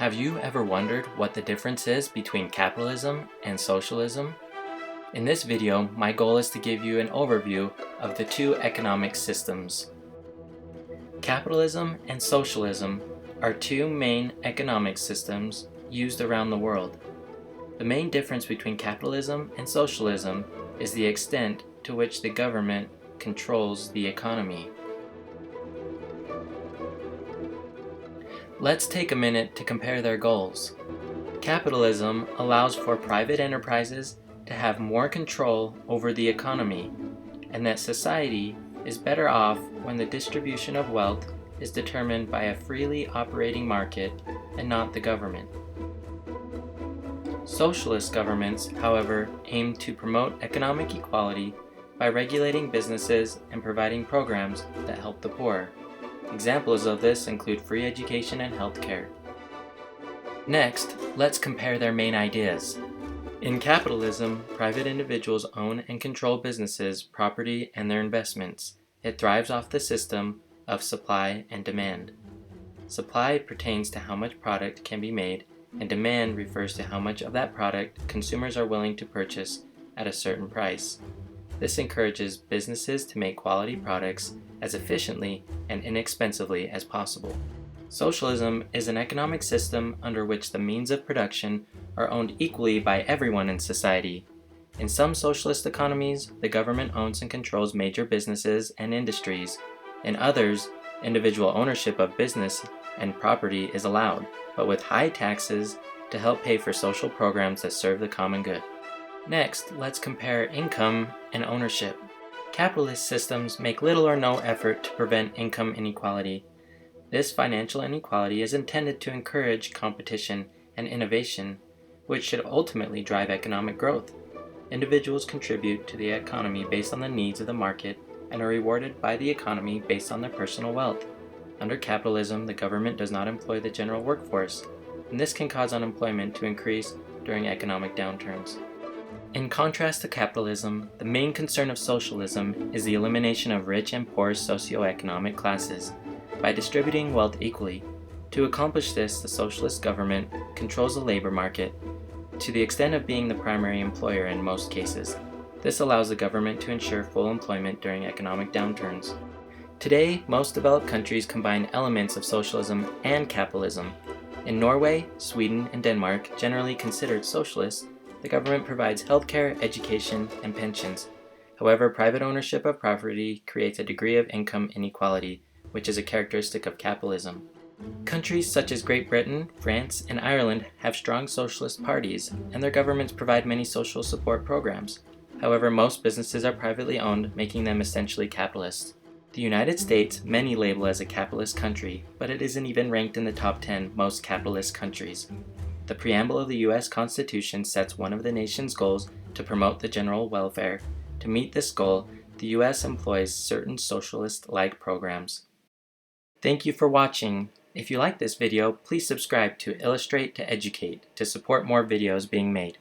Have you ever wondered what the difference is between capitalism and socialism? In this video, my goal is to give you an overview of the two economic systems. Capitalism and socialism are two main economic systems used around the world. The main difference between capitalism and socialism is the extent to which the government controls the economy. Let's take a minute to compare their goals. Capitalism allows for private enterprises to have more control over the economy, and that society is better off when the distribution of wealth is determined by a freely operating market and not the government. Socialist governments, however, aim to promote economic equality by regulating businesses and providing programs that help the poor. Examples of this include free education and healthcare. Next, let's compare their main ideas. In capitalism, private individuals own and control businesses, property, and their investments. It thrives off the system of supply and demand. Supply pertains to how much product can be made, and demand refers to how much of that product consumers are willing to purchase at a certain price. This encourages businesses to make quality products as efficiently and inexpensively as possible. Socialism is an economic system under which the means of production are owned equally by everyone in society. In some socialist economies, the government owns and controls major businesses and industries. In others, individual ownership of business and property is allowed, but with high taxes to help pay for social programs that serve the common good. Next, let's compare income and ownership. Capitalist systems make little or no effort to prevent income inequality. This financial inequality is intended to encourage competition and innovation, which should ultimately drive economic growth. Individuals contribute to the economy based on the needs of the market and are rewarded by the economy based on their personal wealth. Under capitalism, the government does not employ the general workforce, and this can cause unemployment to increase during economic downturns. In contrast to capitalism, the main concern of socialism is the elimination of rich and poor socioeconomic classes by distributing wealth equally. To accomplish this, the socialist government controls the labor market to the extent of being the primary employer in most cases. This allows the government to ensure full employment during economic downturns. Today, most developed countries combine elements of socialism and capitalism. In Norway, Sweden, and Denmark, generally considered socialist, the government provides healthcare, education, and pensions. However, private ownership of property creates a degree of income inequality, which is a characteristic of capitalism. Countries such as Great Britain, France, and Ireland have strong socialist parties, and their governments provide many social support programs. However, most businesses are privately owned, making them essentially capitalist. The United States, many label as a capitalist country, but it isn't even ranked in the top 10 most capitalist countries. The preamble of the U.S. Constitution sets one of the nation's goals to promote the general welfare. To meet this goal, the U.S. employs certain socialist-like programs. Thank you for watching. If you like this video, please subscribe to Illustrate to Educate to support more videos being made.